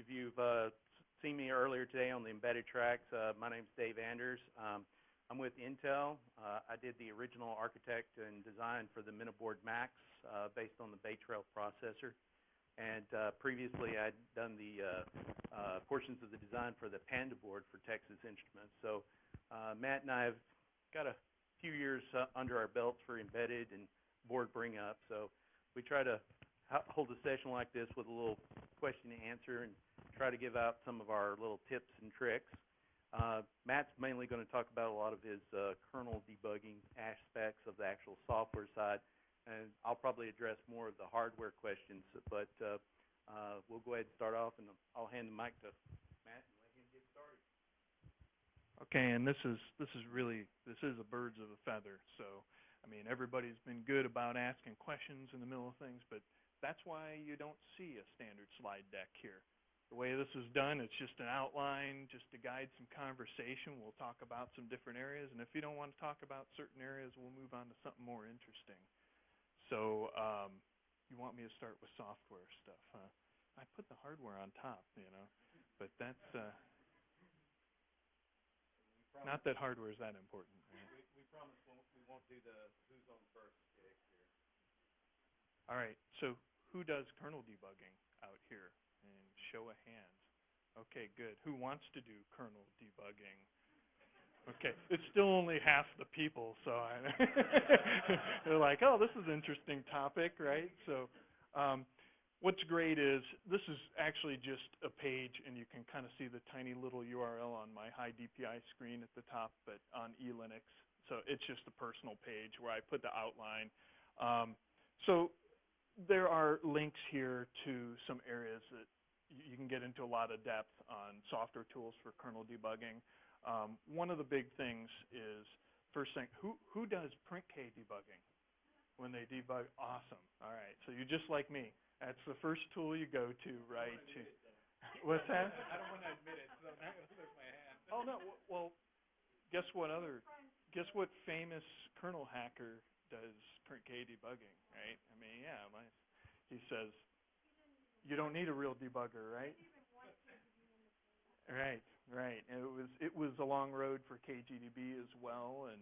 if you've seen me earlier today on the embedded tracks, my name's Dave Anders. I'm with Intel. I did the original architect and design for the Miniboard Max based on the Bay Trail processor. And previously, I'd done the portions of the design for the Panda board for Texas Instruments. So Matt and I have got a few years under our belts for embedded and board bring up. So we try to hold a session like this with a little question and answer and try to give out some of our little tips and tricks. Matt's mainly going to talk about a lot of his kernel debugging aspects of the actual software side, and I'll probably address more of the hardware questions, but we'll go ahead and start off, and I'll hand the mic to Matt and let him get started. Okay, and this is a birds of a feather. So, I mean, everybody's been good about asking questions in the middle of things, but that's why you don't see a standard slide deck here. The way this is done, it's just an outline, just to guide some conversation. We'll talk about some different areas, and if you don't want to talk about certain areas, we'll move on to something more interesting. So, you want me to start with software stuff, huh? I put the hardware on top, you know, but that's not that hardware is that important. Right? We promise we won't do the who's on first stick here. All right, so who does kernel debugging out here? And show of hands. Okay, good. Who wants to do kernel debugging? Okay, it's still only half the people, so they're like, oh, this is an interesting topic, right? So what's great is this is actually just a page, and you can kind of see the tiny little URL on my high DPI screen at the top, but on eLinux. So it's just a personal page where I put the outline. So there are links here to some areas that you can get into a lot of depth on software tools for kernel debugging. One of the big things is, first thing, who does print K debugging when they debug? Awesome. All right, so you're just like me. That's the first tool you go to, right? What's that? I don't want to admit it, so I'm not going to lift my hand. Oh, no, well, guess what famous kernel hacker does print K debugging, right? I mean, yeah, he says, you don't need a real debugger, right? Right. It was a long road for KGDB as well, and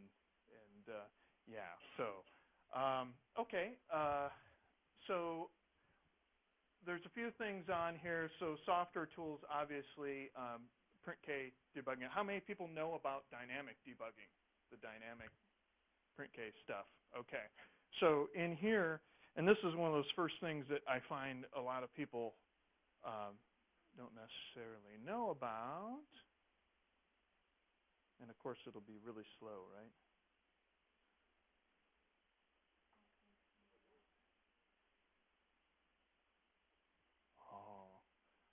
yeah. So okay. So there's a few things on here. So software tools, obviously, print K debugging. How many people know about dynamic debugging? The dynamic print K stuff. Okay. So in here, and this is one of those first things that I find a lot of people don't necessarily know about. And of course, it'll be really slow, right? Oh,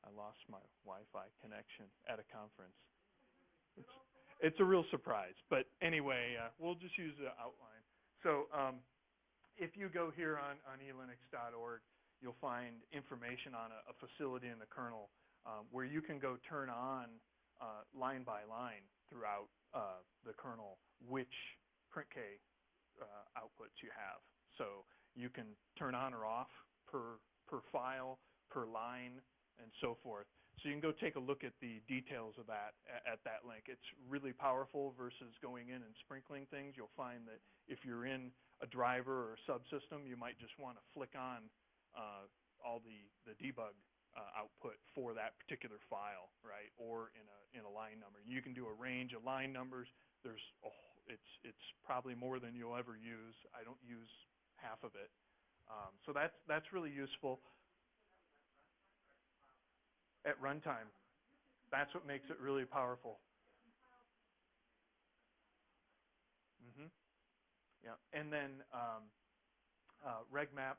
I lost my Wi-Fi connection at a conference. It's a real surprise. But anyway, we'll just use the outline. So if you go here on elinux.org, you'll find information on a facility in the kernel where you can go turn on line by line throughout the kernel which print K outputs you have. So you can turn on or off per file, per line, and so forth. So you can go take a look at the details of that at that link. It's really powerful versus going in and sprinkling things. You'll find that if you're in a driver or a subsystem, you might just want to flick on all the debug output for that particular file, right? Or in a line number. You can do a range of line numbers. It's probably more than you'll ever use. I don't use half of it. So that's really useful. At runtime, that's what makes it really powerful. Yeah, and then RegMap.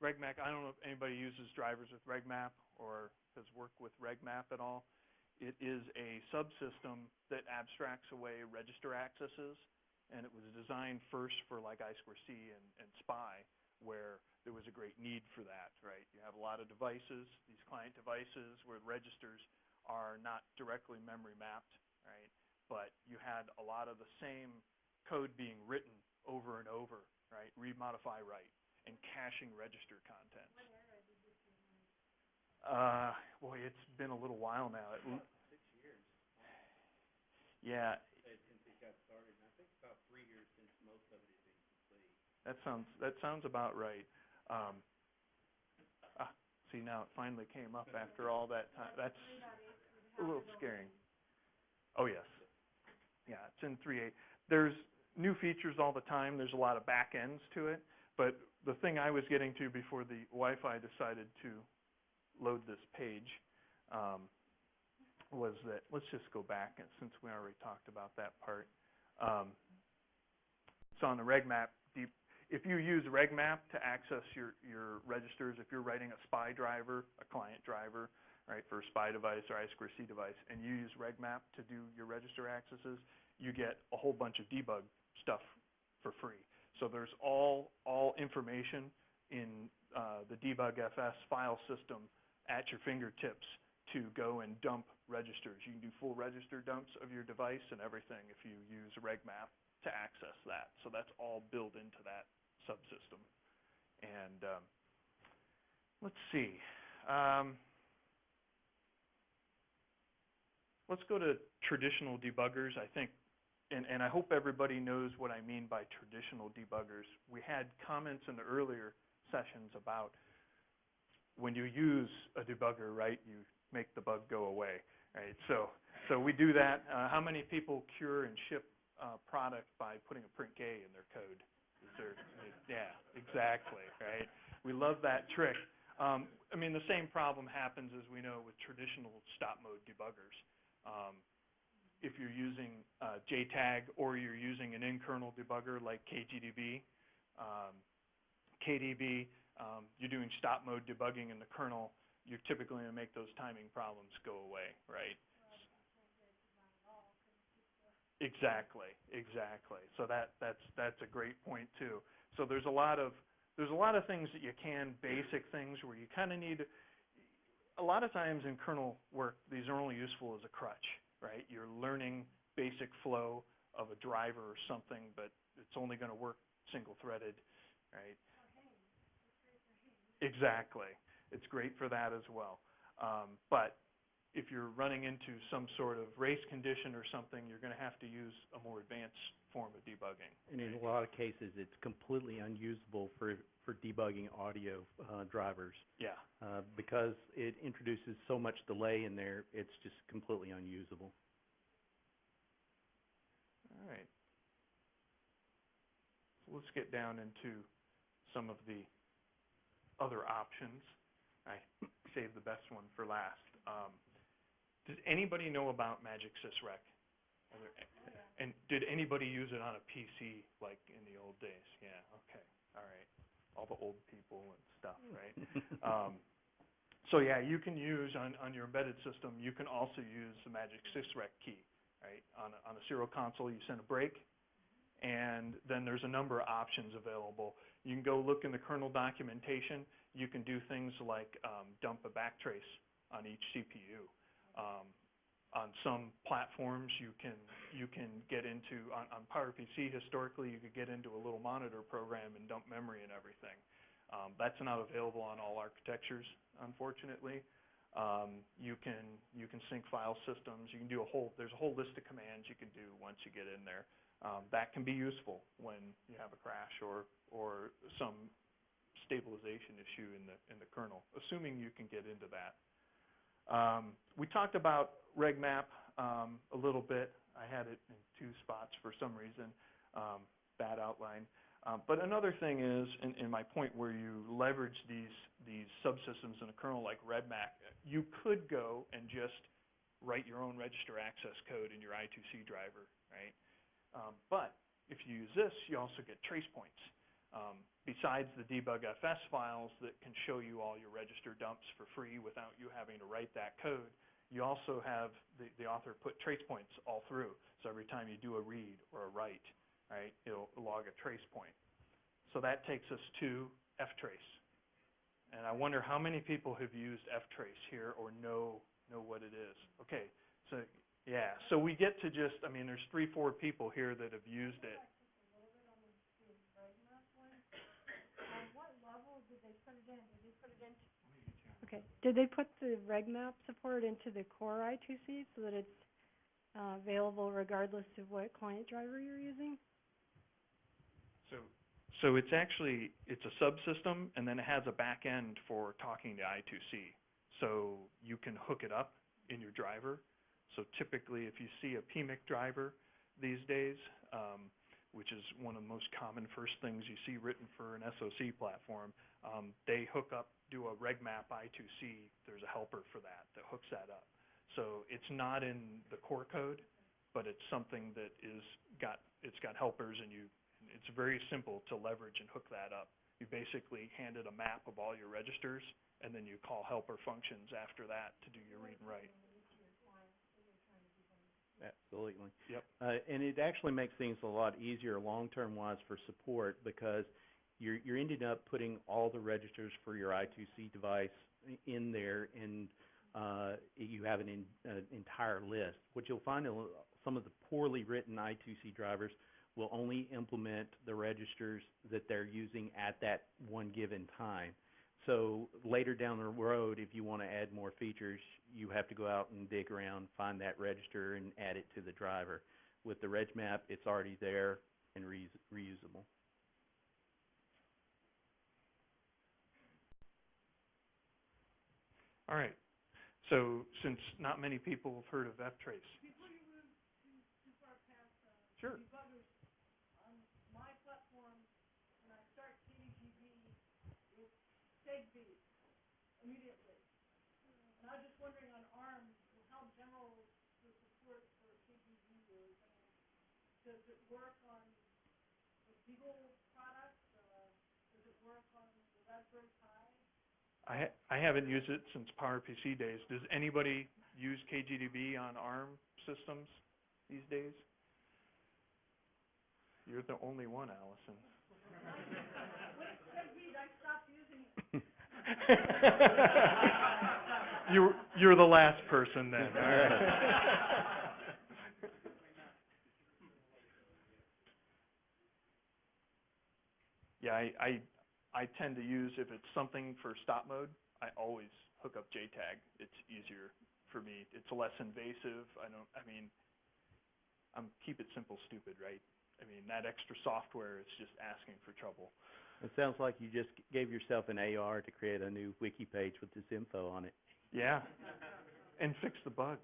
RegMap, I don't know if anybody uses drivers with RegMap or has worked with RegMap at all. It is a subsystem that abstracts away register accesses, and it was designed first for like I2C and SPI, where there was a great need for that, right? You have a lot of devices, these client devices, where registers are not directly memory mapped, right? But you had a lot of the same code being written over and over, right? Read, modify, write, and caching register contents. boy, it's been a little while now. About 6 years. Yeah. Since it got started, and I think about 3 years since most of it has been complete. That sounds about right. Um, See, now it finally came up after all that time. That's a little scaring. Oh, yes. Yeah, it's in 3.8. There's new features all the time. There's a lot of back ends to it. But the thing I was getting to before the Wi-Fi decided to load this page was that, let's just go back, and since we already talked about that part. So on the RegMap, if you use RegMap to access your registers, if you're writing a SPI driver, a client driver, right, for a SPI device or I2C device, and you use RegMap to do your register accesses, you get a whole bunch of debug stuff for free. So there's all information in the Debug FS file system at your fingertips to go and dump registers. You can do full register dumps of your device and everything if you use RegMap to access that. So that's all built into that subsystem. And let's see. Let's go to traditional debuggers. I think, and I hope everybody knows what I mean by traditional debuggers. We had comments in the earlier sessions about when you use a debugger, right, you make the bug go away, right? So we do that. How many people cure and ship product by putting a print K in their code? Yeah, exactly, right? We love that trick. I mean, the same problem happens, as we know, with traditional stop mode debuggers. If you're using JTAG or you're using an in-kernel debugger like KGDB, KDB, you're doing stop mode debugging in the kernel, you're typically going to make those timing problems go away, right? Exactly. So that's a great point too. So there's a lot of things that you can, basic things where you kind of need. A lot of times in kernel work, these are only useful as a crutch, right? You're learning basic flow of a driver or something, but it's only going to work single-threaded, right? Exactly. It's great for that as well. But if you're running into some sort of race condition or something, you're going to have to use a more advanced form of debugging. And in a lot of cases, it's completely unusable for debugging audio drivers. Yeah. Because it introduces so much delay in there, it's just completely unusable. All right. So let's get down into some of the other options. I saved the best one for last. Does anybody know about Magic SysRec? And did anybody use it on a PC like in the old days? Yeah, okay, all right. All the old people and stuff, right? So yeah, you can use on your embedded system, you can also use the Magic SysRec key, right? On a serial console, you send a break, and then there's a number of options available. You can go look in the kernel documentation. You can do things like dump a backtrace on each CPU. On some platforms, you can get into, on PowerPC historically, you could get into a little monitor program and dump memory and everything. That's not available on all architectures, unfortunately. You can sync file systems. You can do there's a whole list of commands you can do once you get in there. That can be useful when you have a crash or some stabilization issue in the kernel, assuming you can get into that. We talked about RegMap a little bit. I had it in 2 spots for some reason, bad outline. But another thing is, in my point where you leverage these subsystems in a kernel like RegMap, you could go and just write your own register access code in your I2C driver, right? But if you use this, you also get trace points. Besides the Debug FS files that can show you all your register dumps for free without you having to write that code, you also have the author put trace points all through. So every time you do a read or a write, right, it'll log a trace point. So that takes us to ftrace. And I wonder how many people have used ftrace here or know what it is. Okay, so yeah, so we get to just, I mean, there's 3-4 people here that have used it. What level did they put it in? Did they put it into? Okay. Did they put the regmap support into the core I2C so that it's available regardless of what client driver you're using? So it's actually, it's a subsystem, and then it has a back end for talking to I2C. So you can hook it up in your driver. So typically, if you see a PMIC driver these days, which is one of the most common first things you see written for an SoC platform, they hook up, do a regmap I2C. There's a helper for that hooks that up. So it's not in the core code, but it's something that it's got helpers, and it's very simple to leverage and hook that up. You basically hand it a map of all your registers, and then you call helper functions after that to do your read and write. Absolutely. Yep. And it actually makes things a lot easier long-term wise for support, because you're ending up putting all the registers for your I2C device in there, and you have an entire list. What you'll find in some of the poorly written I2C drivers will only implement the registers that they're using at that one given time. So later down the road, if you want to add more features, you have to go out and dig around, find that register, and add it to the driver. With the regmap, it's already there and reusable. All right. So since not many people have heard of ftrace. Before you move too far past Sure. debuggers, on my platform, when I start KDGB, it SegV immediately. And I was just wondering on ARM, how general is the support for KDGB is? I mean, does it work on the Beagle products? Does it work on the Raspberry Pi? I haven't used it since PowerPC days. Does anybody use KGDB on ARM systems these days? You're the only one, Allison. When it SegV'd, I stopped using it. You're the last person then. Yeah, I tend to use, if it's something for stop mode, I always hook up JTAG. It's easier for me. It's less invasive. Keep it simple, stupid, right? I mean, that extra software is just asking for trouble. It sounds like you just gave yourself an AR to create a new wiki page with this info on it. Yeah, and fix the bug.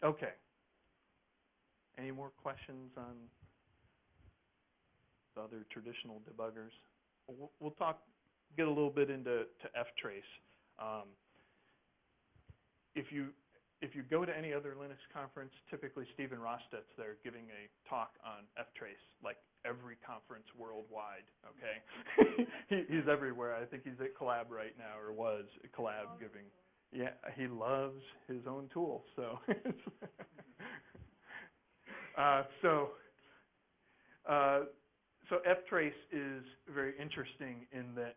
Okay. Any more questions on the other traditional debuggers? We'll get a little bit into ftrace. If you go to any other Linux conference, typically Stephen Rostedt's there giving a talk on ftrace, like every conference worldwide, okay? He's everywhere. I think he's at Collab right now, or was at Collab giving. Yeah, he loves his own tool, so. So ftrace is very interesting in that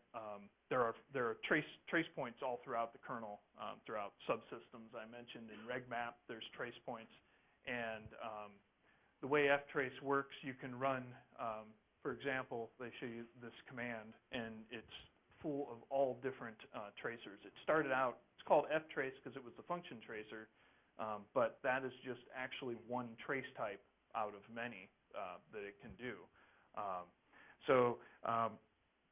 there are trace points all throughout the kernel, throughout subsystems. I mentioned in regmap there's trace points, and the way ftrace works, you can run, for example, they show you this command, and it's full of all different tracers. It started out, it's called ftrace because it was the function tracer, but that is just actually one trace type out of many that it can do.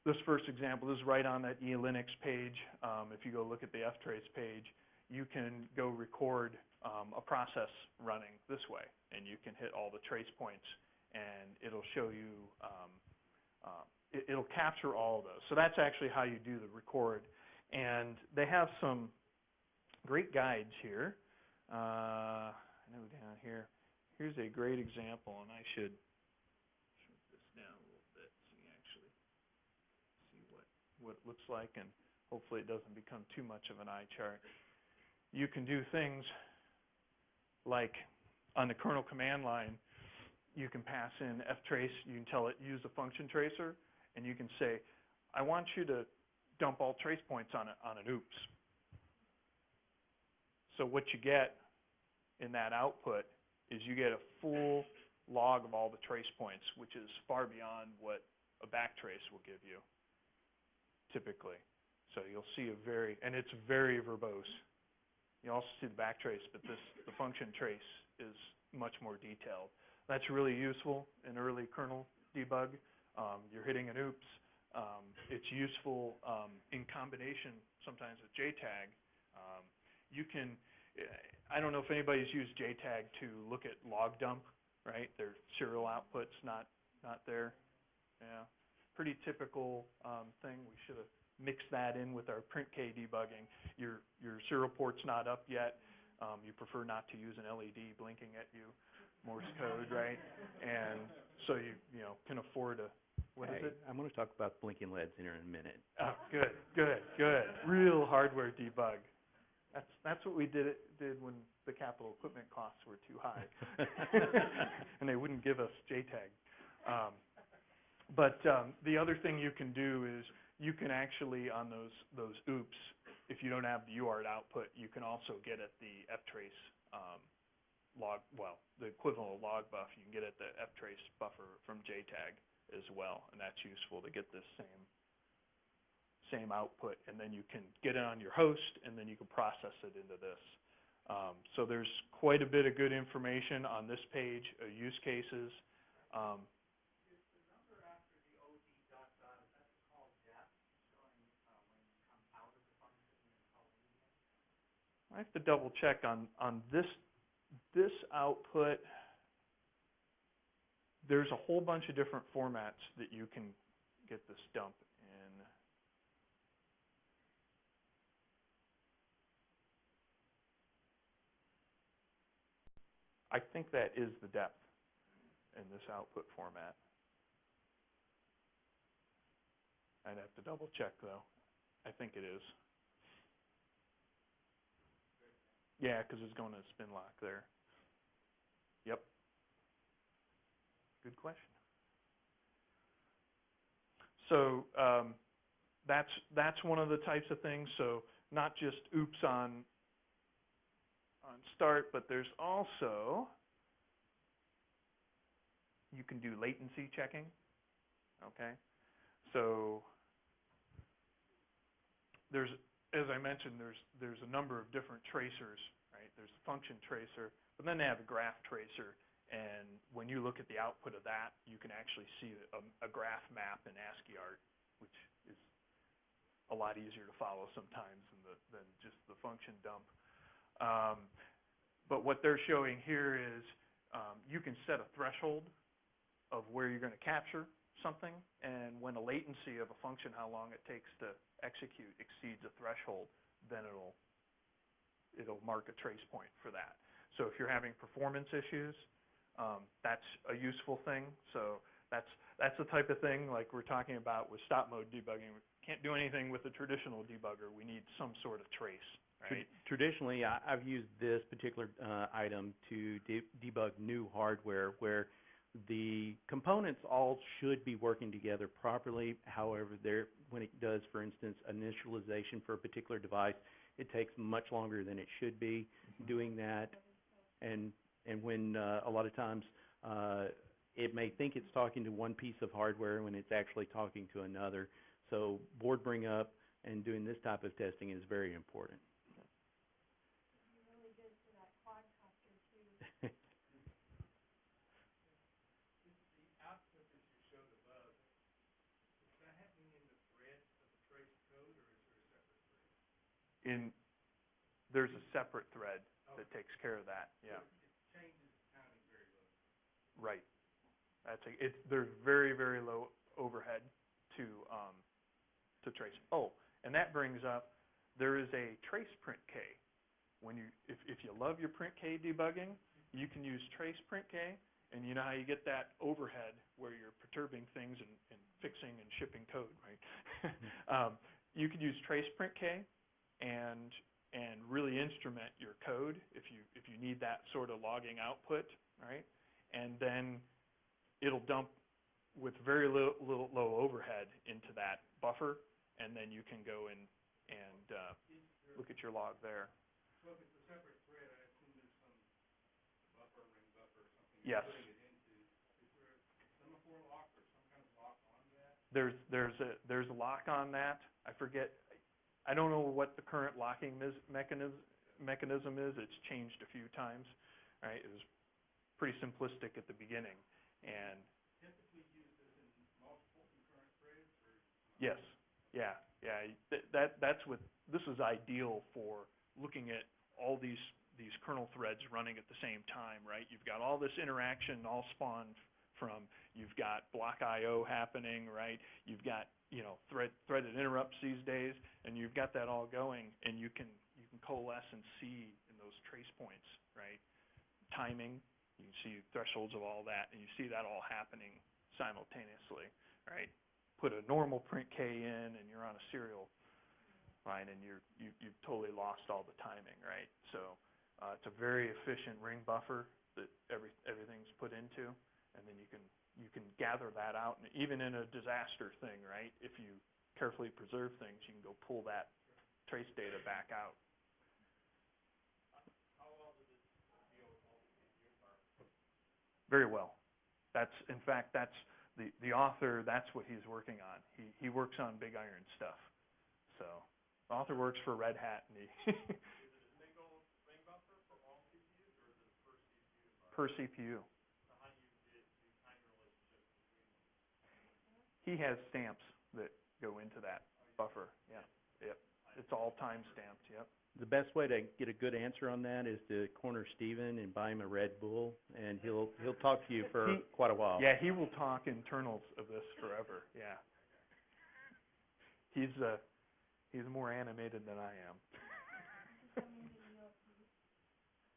This first example, this is right on that eLinux page. If you go look at the ftrace page, you can go record a process running this way, and you can hit all the trace points, and it'll show you, it'll capture all of those. So that's actually how you do the record. And they have some great guides here. I know down here, here's a great example, and I should shrink this down a little bit so you actually see what it looks like, and hopefully it doesn't become too much of an eye chart. You can do things like on the kernel command line, you can pass in ftrace, you can tell it use a function tracer, and you can say, I want you to dump all trace points on an oops. So what you get in that output is you get a full log of all the trace points, which is far beyond what a backtrace will give you. typically. So you'll see and it's very verbose. You also see the backtrace, but the function trace is much more detailed. That's really useful in early kernel debug. You're hitting an oops. It's useful in combination sometimes with JTAG. You can, I don't know if anybody's used JTAG to look at log dump, right? Their serial output's not there. Yeah, pretty typical thing. We should have mixed that in with our print K debugging. Your serial port's not up yet. You prefer not to use an LED blinking at you, Morse code, right? And so you can afford a, what is it? I'm going to talk about blinking LEDs here in a minute. Oh, good. Real hardware debug. That's what we did when the capital equipment costs were too high, and they wouldn't give us JTAG. But the other thing you can do is you can actually, on those oops, if you don't have the UART output, you can also get at the ftrace log, well, the equivalent of log buff. You can get at the ftrace buffer from JTAG as well, and that's useful to get this same output, and then you can get it on your host, and then you can process it into this. So there's quite a bit of good information on this page, use cases. I have to double check on this output. There's a whole bunch of different formats that you can get this dump in. I think that is the depth in this output format. I'd have to double check though. I think it is. Yeah, because it's going to spin lock there. Yep. Good question. So that's one of the types of things. So not just oops on start, but there's also, you can do latency checking. Okay. So there's, as I mentioned, there's a number of different tracers, right? There's a function tracer, but then they have a graph tracer, and when you look at the output of that, you can actually see a graph map in ASCII art, which is a lot easier to follow sometimes than just the function dump. But what they're showing here is you can set a threshold of where you're going to capture something, and when a latency of a function, how long it takes to execute, exceeds a threshold, then it'll mark a trace point for that. So if you're having performance issues, that's a useful thing. So that's the type of thing like we're talking about with stop mode debugging. We can't do anything with a traditional debugger. We need some sort of trace. Right? Traditionally, I've used this particular item to debug new hardware where the components all should be working together properly. However, when it does, for instance, initialization for a particular device, it takes much longer than it should be doing that. And when a lot of times it may think it's talking to one piece of hardware when it's actually talking to another. So board bring up and doing this type of testing is very important. There's a separate thread that takes care of that. Yeah. It changes counting very low. Right. There's very, very low overhead to trace. Oh, and that brings up there is a trace print K. If you love your print K debugging, you can use trace print K, and you know how you get that overhead where you're perturbing things and fixing and shipping code, right? You could use trace print K and really instrument your code if you need that sort of logging output, right? And then it'll dump with very low overhead into that buffer, and then you can go and look at your log there. So if it's a separate thread, I assume there's some buffer, ring buffer, or something yes. you're putting it into. Is there a semaphore lock or some kind of lock on that? There's a lock on that. I forget. I don't know what the current locking mechanism is. It's changed a few times. Right? It was pretty simplistic at the beginning, and Typically use this in multiple concurrent threads, or? yes, yeah. That's what this is ideal for, looking at all these kernel threads running at the same time, right? You've got all this interaction all spawned from, you've got block I/O happening, right? You've got, threaded interrupts these days, and you've got that all going, and you can coalesce and see in those trace points, right? Timing, you can see thresholds of all that, and you see that all happening simultaneously, right? Put a normal print K in, and you're on a serial line, and you've totally lost all the timing, right? So it's a very efficient ring buffer that everything's put into, and then you can gather that out, and even in a disaster thing, right? If you carefully preserve things, you can go pull that trace data back out. How well does it deal with multi-CPU environments? Very well. In fact, that's the author. That's what he's working on. He works on big iron stuff. So the author works for Red Hat, and he Is it a single ring buffer for all CPUs, or is it a per CPU environment? per CPU. So how do you do time relationships between them? He has stamps that go into that buffer. Yeah. Yep. It's all time stamped. Yep. The best way to get a good answer on that is to corner Steven and buy him a Red Bull, and he'll talk to you for quite a while. Yeah, he will talk internals of this forever. Yeah. He's more animated than I am.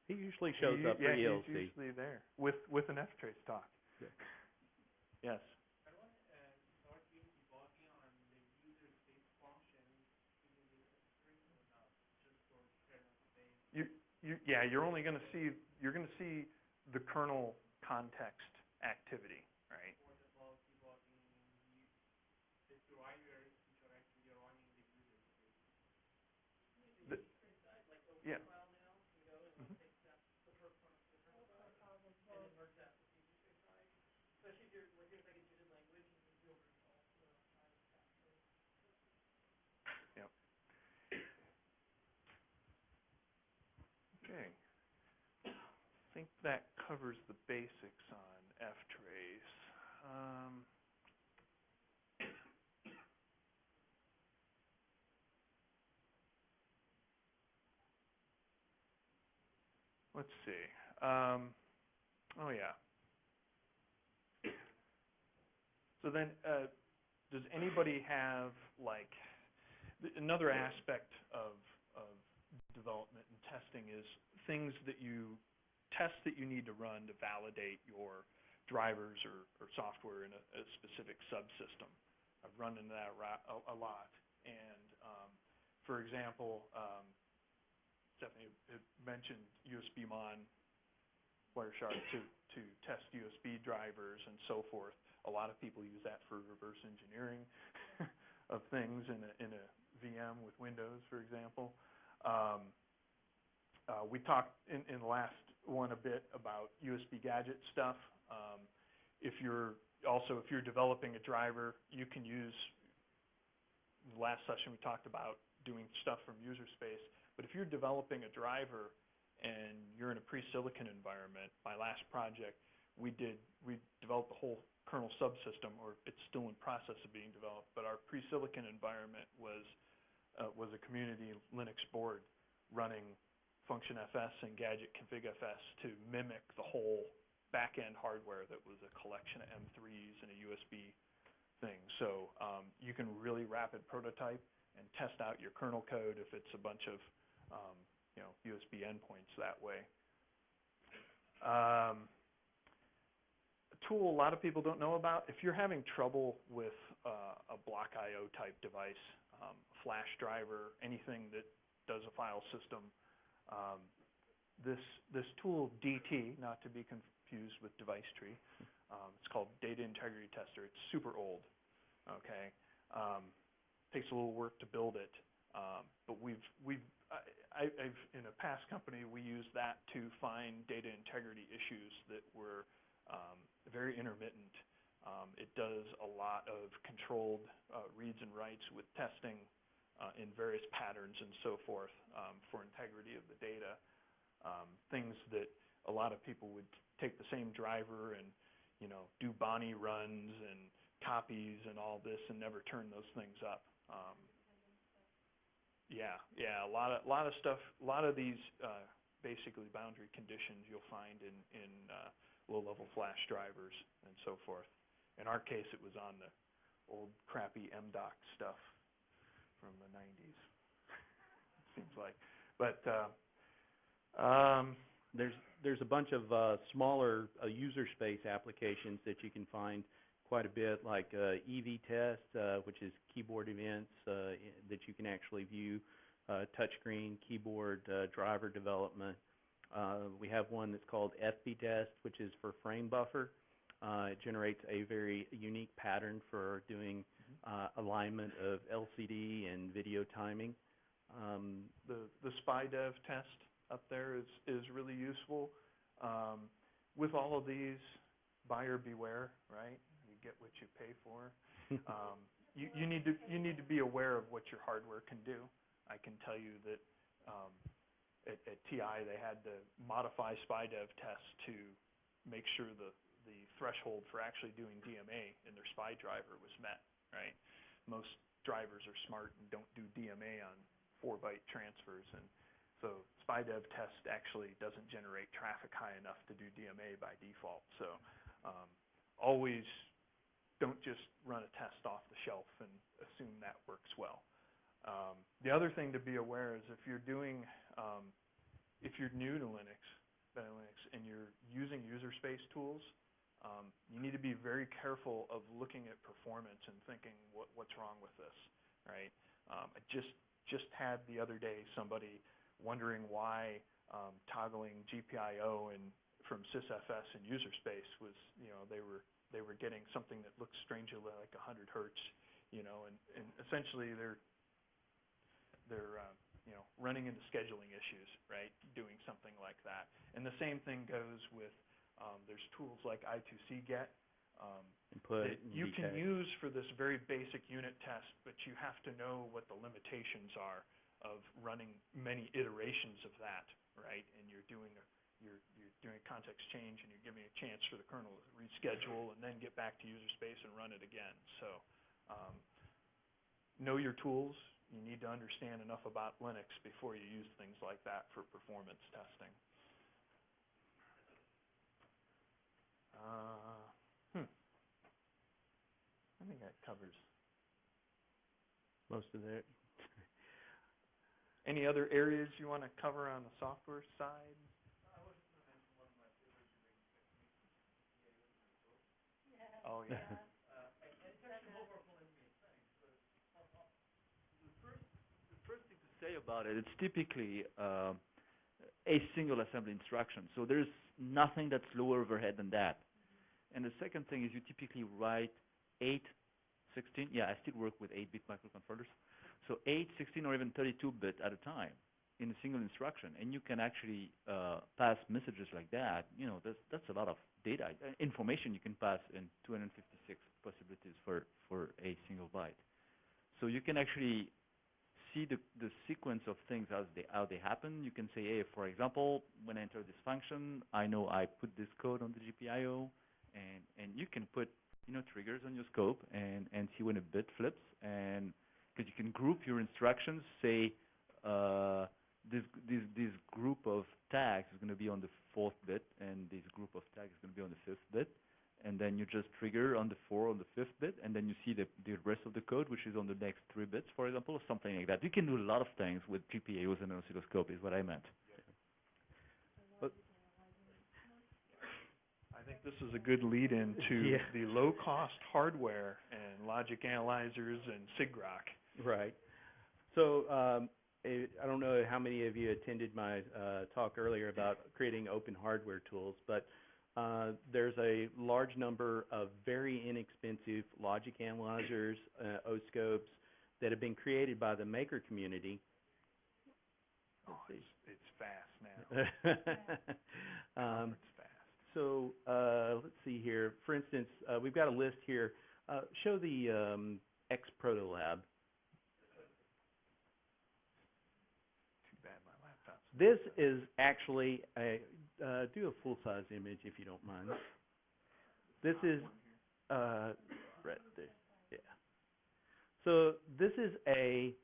He usually shows up for Yeah, ELC. he's usually there with an F-trace talk. Yeah. Yes. How do I start doing debugging on the user space function using the S3 or not? Just for kernel space? You're only going to see the kernel context activity, right? What about debugging the drivers which are actually running the user space? The, yeah. Yep. Okay. I think that covers the basics on F-trace. Let's see. Oh yeah. So then, does anybody have another aspect of development and testing is things that you need to run to validate your drivers or software in a specific subsystem. I've run into that a lot. And for example, Stephanie had mentioned USB Mon Wireshark to test USB drivers and so forth. A lot of people use that for reverse engineering of things in a VM with Windows, for example. We talked in the last one a bit about USB gadget stuff. If you're developing a driver, you can use. In the last session, we talked about doing stuff from user space. But if you're developing a driver and you're in a pre-silicon environment, my last project, we developed the whole kernel subsystem, or it's still in process of being developed. But our pre-silicon environment was a community Linux board running FunctionFS and Gadget ConfigFS to mimic the whole back-end hardware that was a collection of M3s and a USB thing. So you can really rapid prototype and test out your kernel code if it's a bunch of USB endpoints that way. A tool a lot of people don't know about, if you're having trouble with a block I/O type device, flash driver, anything that does a file system, this tool DT, not to be confused with device tree, it's called Data Integrity Tester. It's super old. Okay, takes a little work to build it, but I've in a past company we used that to find data integrity issues that were very intermittent It does a lot of controlled reads and writes with testing in various patterns and so forth for integrity of the data. Things that a lot of people would take the same driver and, do Bonnie runs and copies and all this and never turn those things up. Yeah, a lot of stuff, a lot of these basically boundary conditions you'll find in low-level flash drivers and so forth. In our case, it was on the old crappy MDoc stuff from the 90s. Seems like, but there's a bunch of smaller user space applications that you can find quite a bit, like EV test, which is keyboard events that you can actually view, touchscreen, keyboard, driver development. We have one that's called FB test, which is for frame buffer. It generates a very unique pattern for doing alignment of LCD and video timing. The SPI-Dev test up there is really useful. With all of these, buyer beware, right? You get what you pay for. You need to be aware of what your hardware can do. I can tell you that at TI they had to modify SPI-Dev tests to make sure the threshold for actually doing DMA in their SPI driver was met, right? Most drivers are smart and don't do DMA on 4-byte transfers, and so SPI-Dev test actually doesn't generate traffic high enough to do DMA by default. So always don't just run a test off the shelf and assume that works well. The other thing to be aware is if you're doing, if you're new to Linux, and you're using user space tools, you need to be very careful of looking at performance and thinking, what's wrong with this, right? I just had the other day somebody wondering why toggling GPIO and from sysfs and user space was, they were getting something that looks strangely like 100 hertz, and essentially they're running into scheduling issues, right? Doing something like that. And the same thing goes with there's tools like I2C get that you can use for this very basic unit test, but you have to know what the limitations are of running many iterations of that, right? And you're doing a context change, and you're giving a chance for the kernel to reschedule and then get back to user space and run it again. So know your tools. You need to understand enough about Linux before you use things like that for performance testing. I think that covers most of it. Any other areas you want to cover on the software side? I was just going to mention one of my favorite debugging techniques. Oh, yeah. And it's actually more powerful than me explain, because the first thing to say about it, it's typically a single assembly instruction. So there's nothing that's lower overhead than that. And the second thing is you typically write 8, 16. Yeah, I still work with 8-bit microcontrollers. So 8, 16, or even 32-bit at a time in a single instruction. And you can actually pass messages like that. That's a lot of data, information you can pass in 256 possibilities for a single byte. So you can actually see the sequence of things how they happen. You can say, hey, for example, when I enter this function, I know I put this code on the GPIO, and you can put triggers on your scope and see when a bit flips, and because you can group your instructions, say this group of tags is going to be on the 4th bit, and this group of tags is going to be on the 5th bit, and then you just trigger on the 4 on the 5th bit, and then you see the rest of the code, which is on the next 3 bits, for example, or something like that. You can do a lot of things with GPIOs and an oscilloscope, is what I meant. But I think this is a good lead-in to the low-cost hardware and logic analyzers and SIGROC. Right. So I don't know how many of you attended my talk earlier about creating open hardware tools, but there's a large number of very inexpensive logic analyzers, oscopes, that have been created by the maker community. Oh, it's fast now. It's fast. So let's see here. For instance, we've got a list here. Show the X Protolab. Too bad my laptop's. This is actually a do a full-size image if you don't mind. This is right there. Yeah. So this is a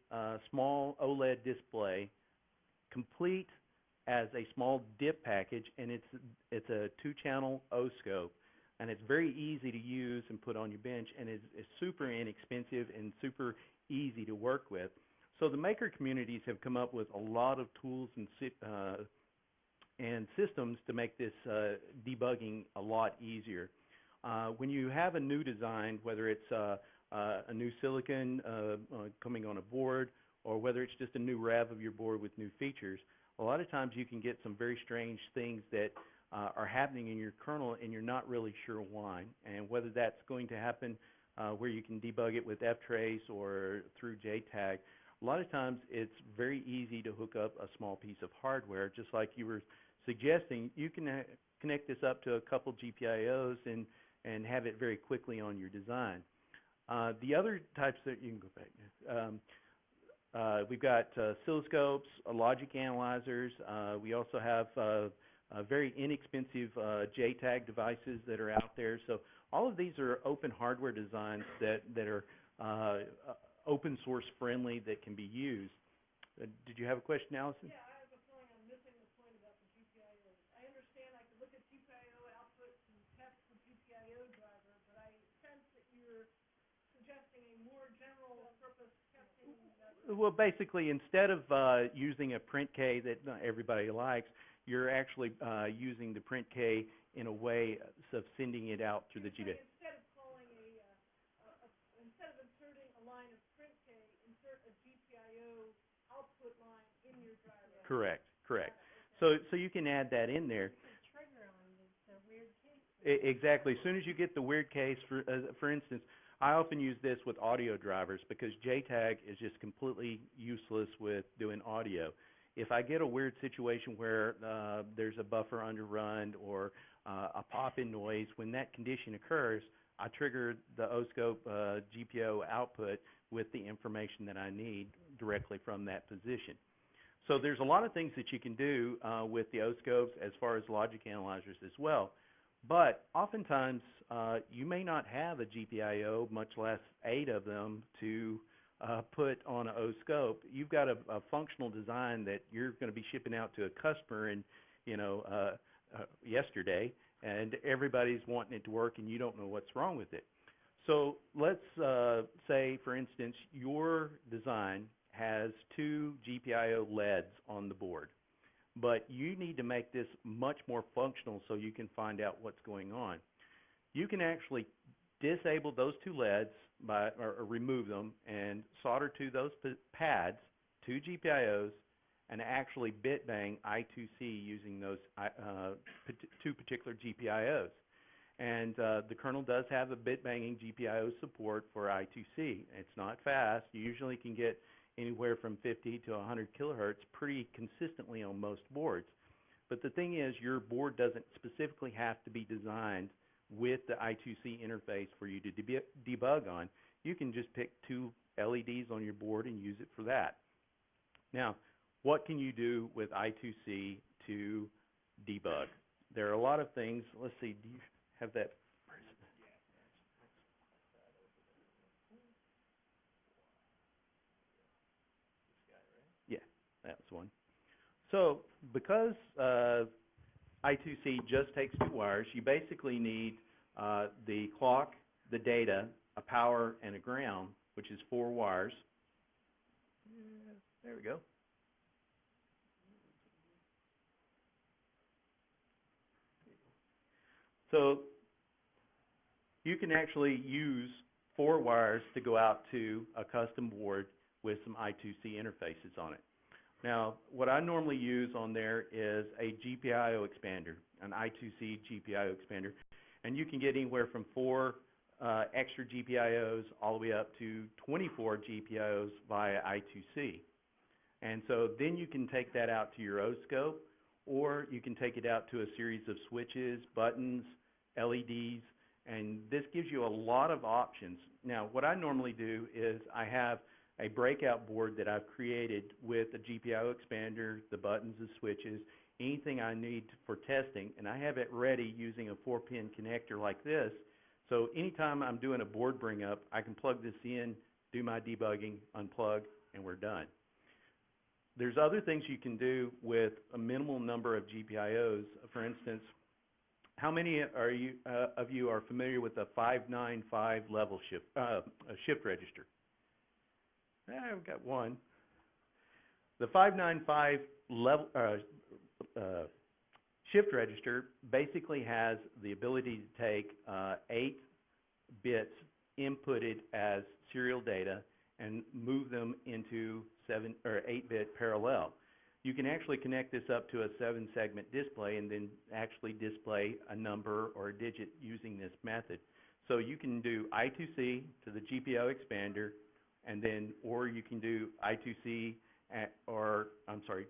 small OLED display, complete as a small dip package, and it's a 2-channel O-scope, and it's very easy to use and put on your bench, and it's super inexpensive and super easy to work with. So the maker communities have come up with a lot of tools and systems to make this debugging a lot easier. When you have a new design, whether it's a new silicon coming on a board, or whether it's just a new rev of your board with new features, a lot of times you can get some very strange things that are happening in your kernel and you're not really sure why. And whether that's going to happen where you can debug it with ftrace or through JTAG, a lot of times it's very easy to hook up a small piece of hardware, just like you were suggesting. You can connect this up to a couple GPIOs and have it very quickly on your design. The other types that you can go back. We've got oscilloscopes, logic analyzers. We also have very inexpensive JTAG devices that are out there. So all of these are open hardware designs that are open source friendly that can be used. Did you have a question, Allison? Yeah, I have a feeling I'm missing the point about the GPIOs. I understand I could look at GPIO outputs and test the GPIO driver, but I sense that you're suggesting a more general purpose testing method. Well, basically, instead of using a print K that not everybody likes, you're actually using the print K in a way of sending it out through the GPIO. Instead of inserting a line of print K, insert a GPIO output line in your driver. Correct, correct. So you can add that in there. Trigger on the weird case. Exactly. As soon as you get the weird case, for instance, I often use this with audio drivers because JTAG is just completely useless with doing audio. If I get a weird situation where there's a buffer underrun or a pop-in noise, when that condition occurs, I trigger the O-scope GPIO output with the information that I need directly from that position. So there's a lot of things that you can do with the O-scopes as far as logic analyzers as well. But oftentimes you may not have a GPIO, much less 8 of them, to put on an O-scope. You've got a functional design that you're going to be shipping out to a customer in, yesterday, and everybody's wanting it to work and you don't know what's wrong with it. So let's say, for instance, your design has 2 GPIO LEDs on the board, but you need to make this much more functional so you can find out what's going on. You can actually disable those 2 LEDs or remove them and solder to those pads 2 GPIOs and actually bit bang I2C using those 2 particular GPIOs. And the kernel does have a bit banging GPIO support for I2C. It's not fast. You usually can get anywhere from 50 to 100 kilohertz pretty consistently on most boards. But the thing is, your board doesn't specifically have to be designed with the I2C interface for you to debug on. You can just pick 2 LEDs on your board and use it for that. Now, what can you do with I2C to debug? There are a lot of things. Let's see, do you have that? Yeah, that's one. So because I2C just takes 2 wires, you basically need the clock, the data, a power, and a ground, which is 4 wires. There we go. So you can actually use 4 wires to go out to a custom board with some I2C interfaces on it. Now, what I normally use on there is a GPIO expander, an I2C GPIO expander, and you can get anywhere from 4 extra GPIOs all the way up to 24 GPIOs via I2C. And so then you can take that out to your O-scope, or you can take it out to a series of switches, buttons, LEDs, and this gives you a lot of options. Now, what I normally do is I have a breakout board that I've created with a GPIO expander, the buttons, the switches, anything I need for testing, and I have it ready using a 4-pin connector like this. So anytime I'm doing a board bring up, I can plug this in, do my debugging, unplug, and we're done. There's other things you can do with a minimal number of GPIOs. For instance, how many of you are familiar with a 595 level shift shift register? I've got one. The 595 level shift register basically has the ability to take 8 bits inputted as serial data and move them into 7 or 8-bit parallel. You can actually connect this up to a 7-segment display and then actually display a number or a digit using this method. So you can do I2C to the GPIO expander, and then, or you can do I2C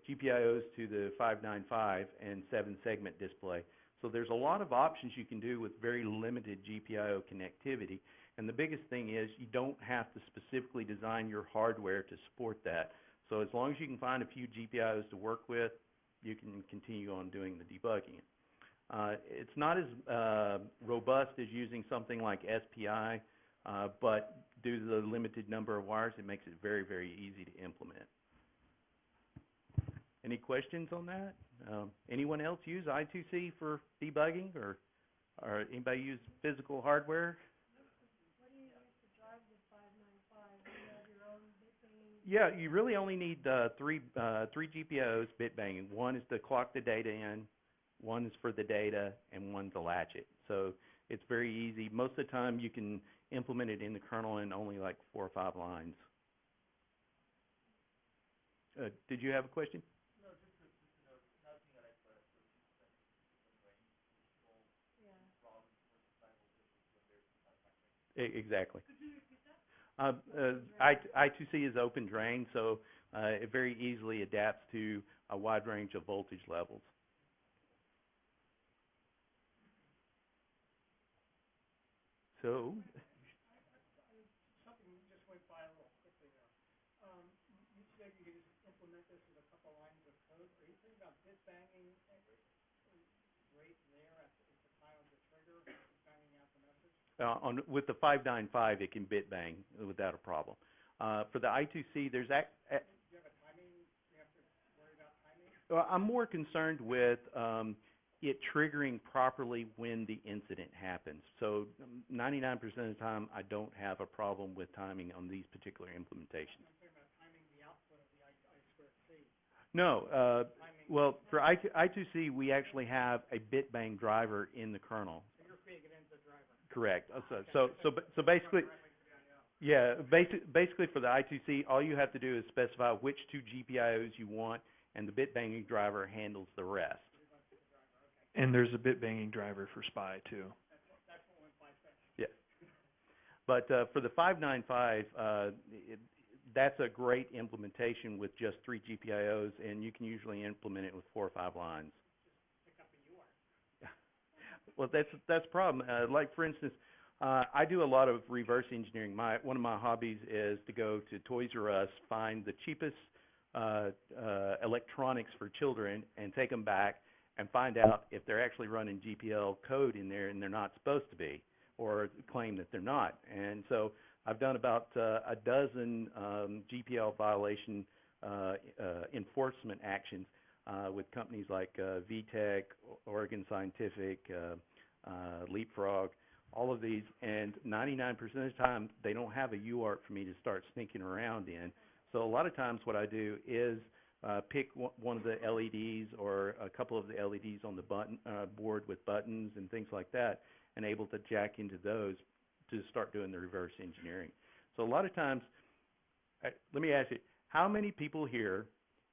GPIOs to the 595 and 7-segment display. So there's a lot of options you can do with very limited GPIO connectivity. And the biggest thing is you don't have to specifically design your hardware to support that. So as long as you can find a few GPIOs to work with, you can continue on doing the debugging. It's not as robust as using something like SPI, but due to the limited number of wires, it makes it very, very easy to implement. Any questions on that? Anyone else use I2C for debugging, or anybody use physical hardware? What do you use to drive the 595? Do you have your own bit banging? Yeah, you really only need three GPIOs bit banging. One is to clock the data in, one is for the data, and one to latch it. So it's very easy. Most of the time you can implement it in the kernel in only like 4 or 5 lines. Did you have a question? No, just to know, nothing like Exactly. Could you repeat that? I2C is open drain, so it very easily adapts to a wide range of voltage levels. So, Something just went by a little quickly there. You said you could just implement this with a couple lines of code. Are you thinking about bit banging right there at the time of the trigger, banging out the message? with the 595, it can bit bang without a problem. For the I2C, there's Do you have a timing? Do you have to worry about timing? I'm more concerned with it triggering properly when the incident happens. So 99% of the time, I don't have a problem with timing on these particular implementations. I'm talking about timing the output of the I2C. No, well, for I2C, we actually have a bit bang driver in the kernel. So you're feeding it into the driver. Correct. So basically, yeah, basically for the I2C, all you have to do is specify which 2 GPIOs you want, and the bit banging driver handles the rest. And there's a bit banging driver for SPI too. That's what went by fast. Yeah. But for the 595, that's a great implementation with just 3 GPIOs, and you can usually implement it with 4 or 5 lines. Pick up a UART. Well, that's a problem. Like for instance, I do a lot of reverse engineering. One of my hobbies is to go to Toys R Us, find the cheapest electronics for children, and take them back and find out if they're actually running GPL code in there and they're not supposed to be, or claim that they're not. And so I've done about a dozen GPL violation enforcement actions with companies like VTech, Oregon Scientific, Leapfrog, all of these, and 99% of the time they don't have a UART for me to start sneaking around in. So a lot of times what I do is pick one of the LEDs or a couple of the LEDs on the button board with buttons and things like that, and able to jack into those to start doing the reverse engineering. So a lot of times, let me ask you, how many people here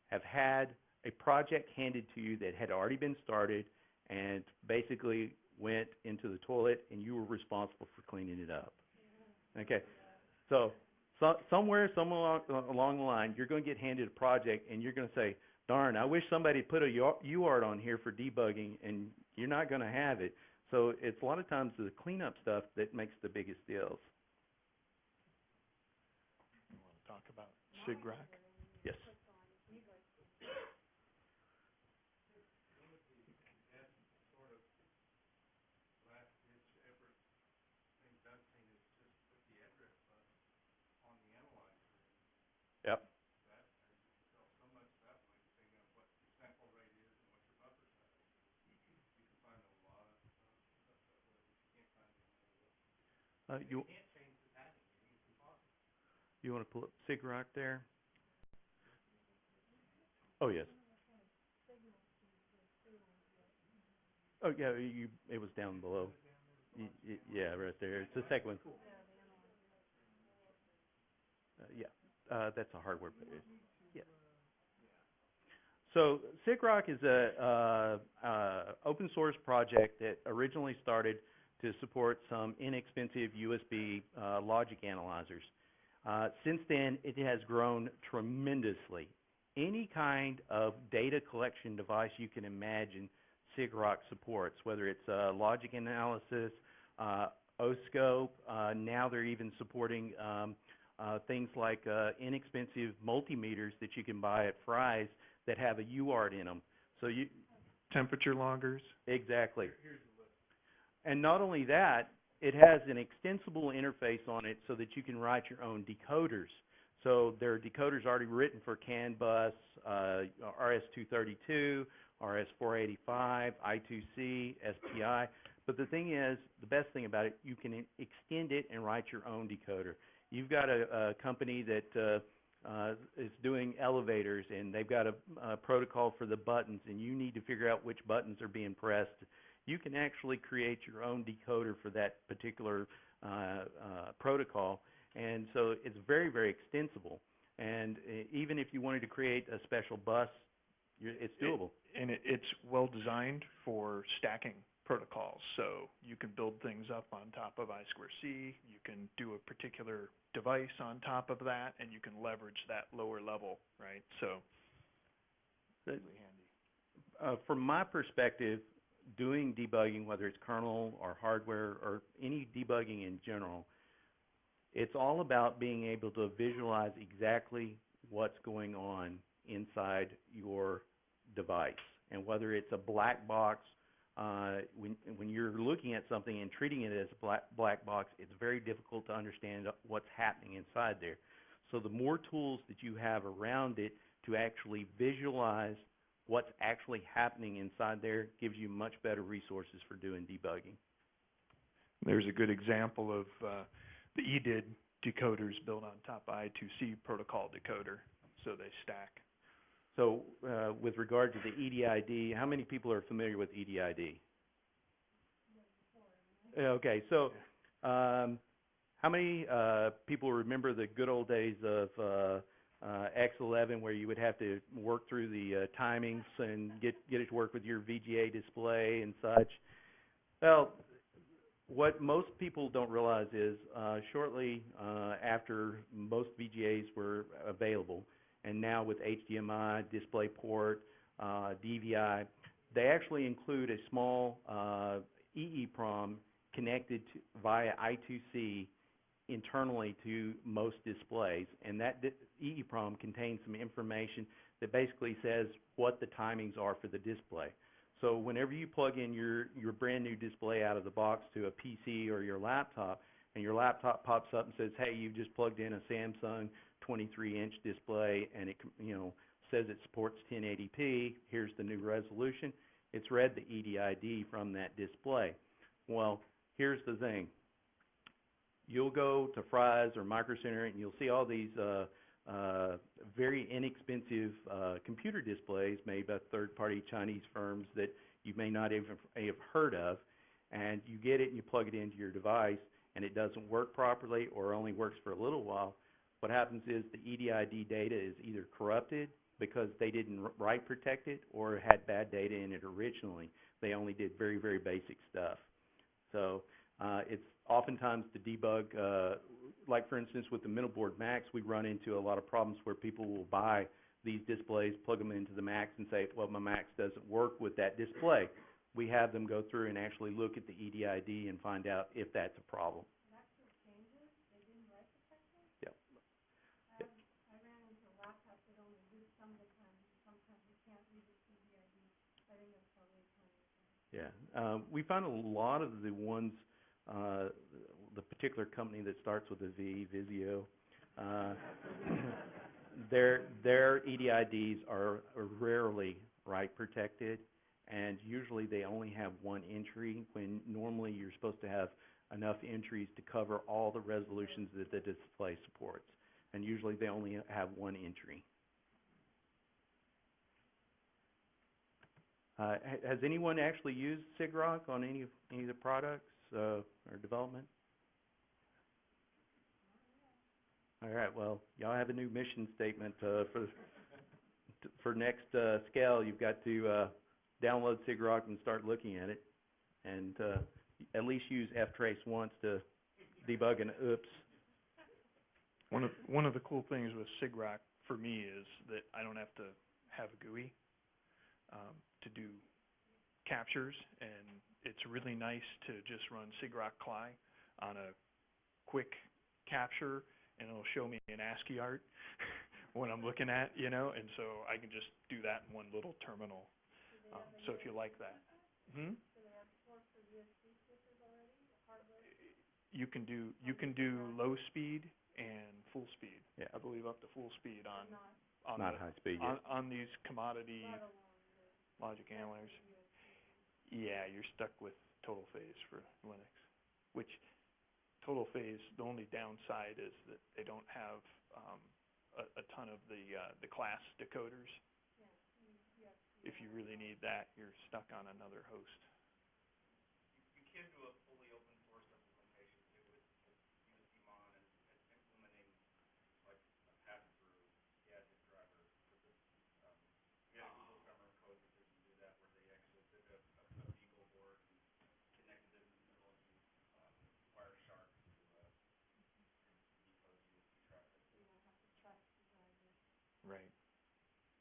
have had a project handed to you that had already been started and basically went into the toilet and you were responsible for cleaning it up? Okay, so somewhere along the line, you're going to get handed a project, and you're going to say, "Darn, I wish somebody put a UART on here for debugging," and you're not going to have it. So it's a lot of times the cleanup stuff that makes the biggest deals. You want to talk about SIGROC? Yes. Yep. You want to pull up SIGROC there? Oh, yes. Oh, yeah, it was down below. Yeah, right there. It's the second one. That's a hardware. Yeah. So SIGROC is a open source project that originally started to support some inexpensive USB logic analyzers. Since then, it has grown tremendously. Any kind of data collection device you can imagine, SIGROC supports, whether it's logic analysis, OSCOPE. Now they're even supporting things like inexpensive multimeters that you can buy at Fry's that have a UART in them. So you Temperature loggers. exactly. And not only that, it has an extensible interface on it so that you can write your own decoders. So there are decoders already written for CAN bus, RS-232, RS-485, I2C, SPI. But the thing is, the best thing about it, you can extend it and write your own decoder. You've got a company that is doing elevators, and they've got a protocol for the buttons, and you need to figure out which buttons are being pressed. You can actually create your own decoder for that particular protocol, and so it's very, very extensible. And even if you wanted to create a special bus, it's doable. It's well designed for stacking protocols, so you can build things up on top of I2C, you can do a particular device on top of that, and you can leverage that lower level, right? So, really handy. From my perspective, doing debugging, whether it's kernel or hardware or any debugging in general, it's all about being able to visualize exactly what's going on inside your device. And whether it's a black box, when you're looking at something and treating it as a black box, it's very difficult to understand what's happening inside there. So the more tools that you have around it to actually visualize what's actually happening inside there gives you much better resources for doing debugging. There's a good example of the EDID decoders built on top of I2C protocol decoder, so they stack. So with regard to the EDID, how many people are familiar with EDID? Okay, so how many people remember the good old days of X11 where you would have to work through the timings and get it to work with your VGA display and such? Well, what most people don't realize is shortly after most VGAs were available, and now with HDMI, DisplayPort, DVI, they actually include a small EEPROM connected via I2C internally to most displays, and that EEPROM contains some information that basically says what the timings are for the display. So whenever you plug in your brand new display out of the box to a PC or your laptop, and your laptop pops up and says, hey, you've just plugged in a Samsung 23-inch display, and it says it supports 1080p, here's the new resolution, it's read the EDID from that display. Well, here's the thing. You'll go to Fry's or Micro Center and you'll see all these very inexpensive computer displays made by third-party Chinese firms that you may not even have heard of, and you get it and you plug it into your device and it doesn't work properly or only works for a little while. What happens is the EDID data is either corrupted because they didn't write protect it or had bad data in it originally. They only did very, very basic stuff. So it's oftentimes to debug like for instance with the middle board Macs, we run into a lot of problems where people will buy these displays, plug them into the Macs, and say, well, my Macs doesn't work with that display. We have them go through and actually look at the EDID and find out if that's a problem. Yep. Yep. I ran into a laptop that only did some of the time. Sometimes you can't read the CDID. I think that's probably a time. Yeah. We find a lot of the ones, the particular company that starts with a V, Vizio, their EDIDs are rarely write protected, and usually they only have one entry when normally you're supposed to have enough entries to cover all the resolutions that the display supports, and usually they only have one entry. Has anyone actually used SIGROC on any of the products or development? All right. Well, y'all have a new mission statement for next SCaLE. You've got to download SIGROC and start looking at it, and at least use ftrace once to debug an oops. One of the cool things with SIGROC for me is that I don't have to have a GUI to do captures, and it's really nice to just run SIGROC CLI on a quick capture, and it'll show me an ASCII art when I'm looking at, and so I can just do that in one little terminal. So if you like that. You can do low speed and full speed. Yeah. I believe up to full speed on not high speed yet. on these commodity logic handlers. Yeah, you're stuck with total phase for Linux, which total phase, the only downside is that they don't have a ton of the class decoders. If you really need that, you're stuck on another host. You can do a fully open source implementation too with USDMon and implementing like a pass-through gadget driver. We had a Google summer code decision to do that where they actually took a Beagle board and connected it in the middle and used Wireshark to decode USB traffic. Right.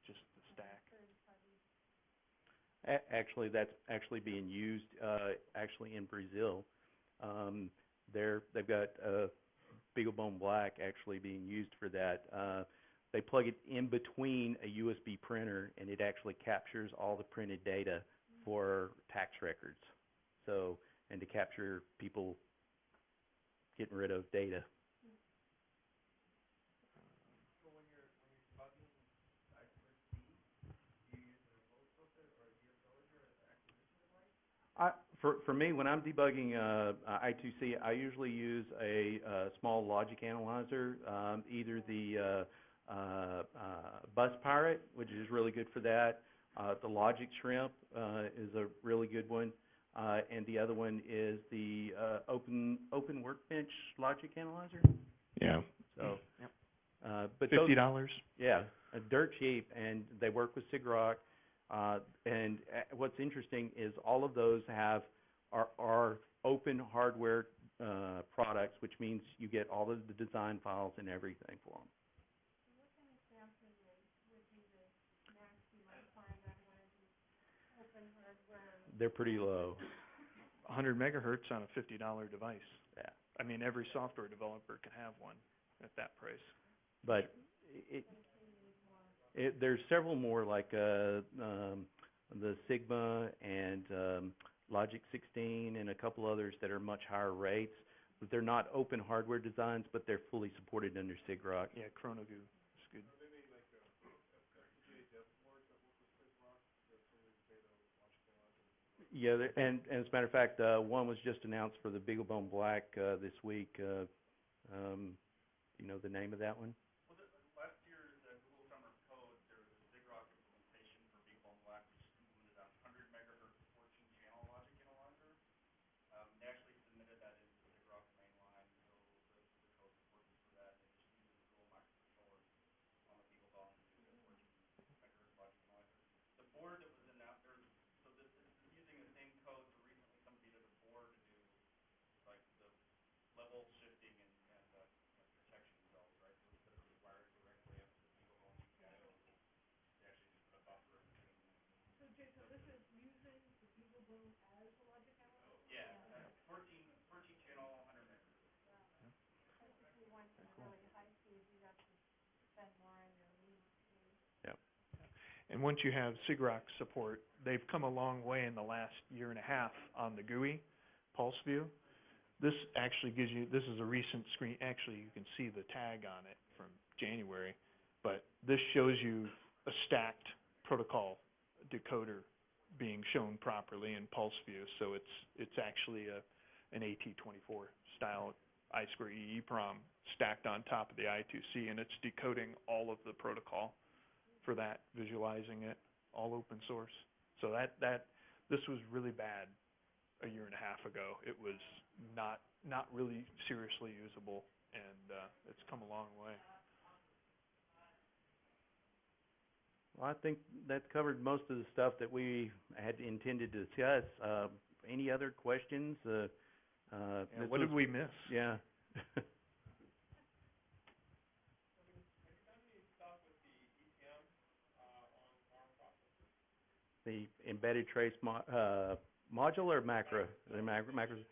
Just the stack. Actually, that's actually being used actually in Brazil. They've got BeagleBone Black actually being used for that. They plug it in between a USB printer, and it actually captures all the printed data for tax records. So, and to capture people getting rid of data. For me, when I'm debugging I2C, I usually use a small logic analyzer, either the Bus Pirate, which is really good for that. The Logic Shrimp is a really good one, and the other one is the Open Workbench Logic Analyzer. Yeah. So, but $50. Yeah, dirt cheap, and they work with SIGROC. And what's interesting is all of those are open hardware products, which means you get all of the design files and everything for them. What kind of sampling rate would be the max you might find on one of these open hardware? They're pretty low. 100 megahertz on a $50 device. Yeah. I mean, every software developer can have one at that price. But there's several more like the Sigma and Logic 16 and a couple others that are much higher rates. But they're not open hardware designs, but they're fully supported under SIGROC. Yeah, Chronogoo is good. Yeah, and as a matter of fact, one was just announced for the BeagleBone Black this week. You know the name of that one? Well, last year, the Google Summer Code, there was a SIGROC implementation for BeagleBone Black, which implemented a 100 megahertz 14-channel logic analyzer. They actually submitted that into SIGROC mainline, so the code supports for that. They just use the dual microcontrollers on the BeagleBone to do the 14 megahertz logic analyzer. The board that was in that, so this is using the same code. So recently, somebody did a board to do like the level shifting and Okay, so this is using the BeagleBone as a logic element? Yeah, 14 channel, 100 megahertz. If you want some really high speed, you'd have to spend more on your lead too. Yep. And once you have SIGROC support, they've come a long way in the last year and a half on the GUI pulse view. This actually gives you, this is a recent screen, actually you can see the tag on it from January, but this shows you a stacked protocol decoder being shown properly in pulse view. So it's actually an AT24 style I2E EEPROM stacked on top of the I2C, and it's decoding all of the protocol for that, visualizing it, all open source. So this was really bad a year and a half ago. It was not really seriously usable, and it's come a long way. Well, I think that's covered most of the stuff that we had intended to discuss. Any other questions? What did we miss? Yeah. The embedded trace module or macro? The macros.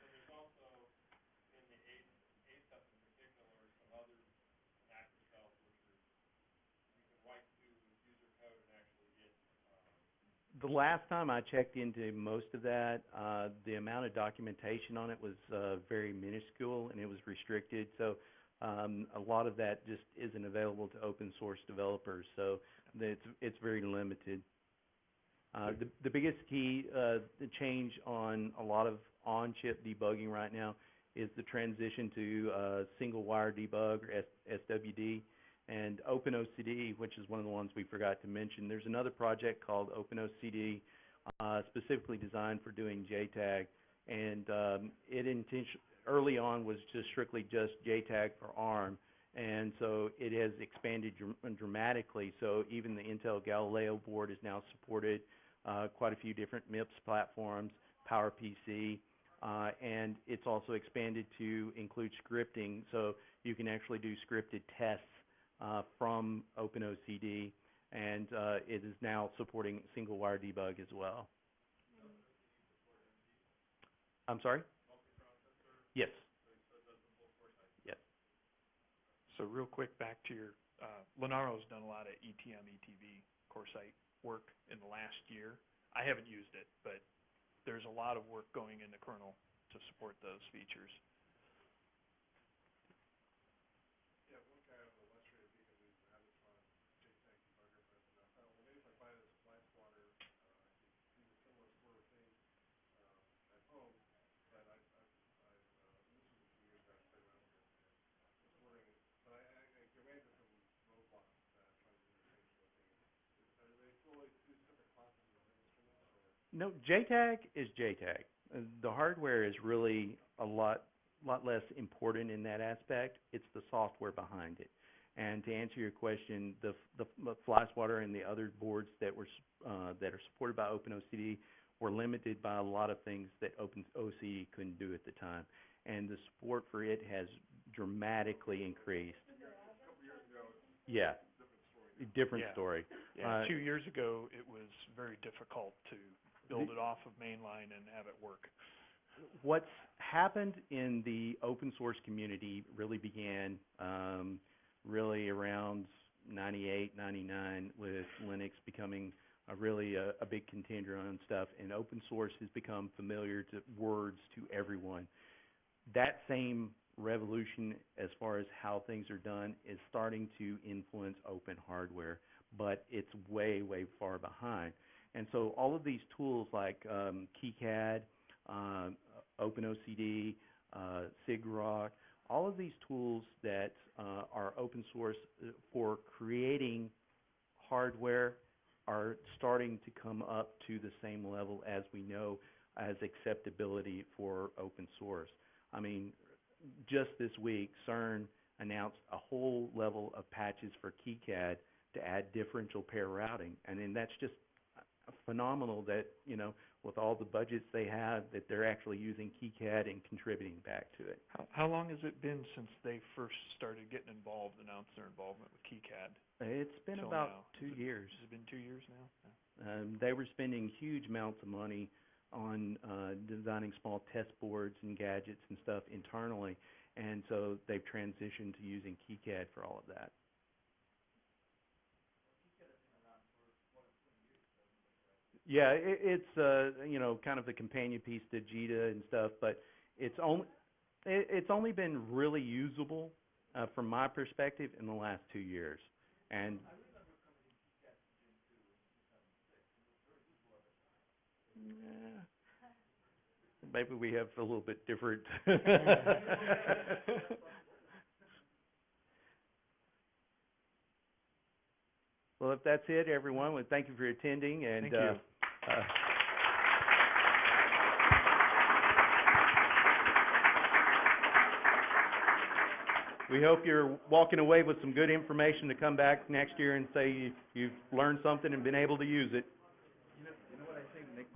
The last time I checked into most of that, the amount of documentation on it was very minuscule and it was restricted. So a lot of that just isn't available to open source developers. So it's very limited. The biggest key, the change on a lot of on-chip debugging right now is the transition to single wire debug or SWD. And OpenOCD, which is one of the ones we forgot to mention. There's another project called OpenOCD, specifically designed for doing JTAG, and early on was just strictly just JTAG for ARM, and so it has expanded dramatically. So even the Intel Galileo board is now supported, quite a few different MIPS platforms, PowerPC, and it's also expanded to include scripting, so you can actually do scripted tests from OpenOCD, and it is now supporting single wire debug as well. I'm sorry? Yes. Yes. So real quick, back to your, Lenaro's done a lot of ETM, ETV core site work in the last year. I haven't used it, but there's a lot of work going in the kernel to support those features. No, JTAG is JTAG. The hardware is really a lot less important in that aspect. It's the software behind it. And to answer your question, the FlySwatter and the other boards that are supported by OpenOCD were limited by a lot of things that OpenOCD couldn't do at the time. And the support for it has dramatically increased. Yeah. Different story. Yeah, 2 years ago, it was very difficult to build it off of mainline and have it work. What's happened in the open source community really began really around 98, 99 with Linux becoming a big contender on stuff, and open source has become familiar to words to everyone. That same revolution as far as how things are done is starting to influence open hardware, but it's way, way far behind. And so all of these tools like KiCad, OpenOCD, SIGROC, all of these tools that are open source for creating hardware are starting to come up to the same level as we know as acceptability for open source. I mean, just this week, CERN announced a whole level of patches for KiCad to add differential pair routing. And then that's just, phenomenal that, with all the budgets they have, that they're actually using KiCad and contributing back to it. How long has it been since they first started getting involved, announced their involvement with KiCad? It's been Till about now? 2 years. Has it been 2 years now? They were spending huge amounts of money on designing small test boards and gadgets and stuff internally, and so they've transitioned to using KiCad for all of that. Yeah, it's kind of the companion piece to Jita and stuff, but it's only been really usable from my perspective in the last 2 years. And yeah, maybe we have a little bit different. Well, if that's it, everyone, well, thank you for attending. And Thank you. We hope you're walking away with some good information to come back next year and say you've learned something and been able to use it.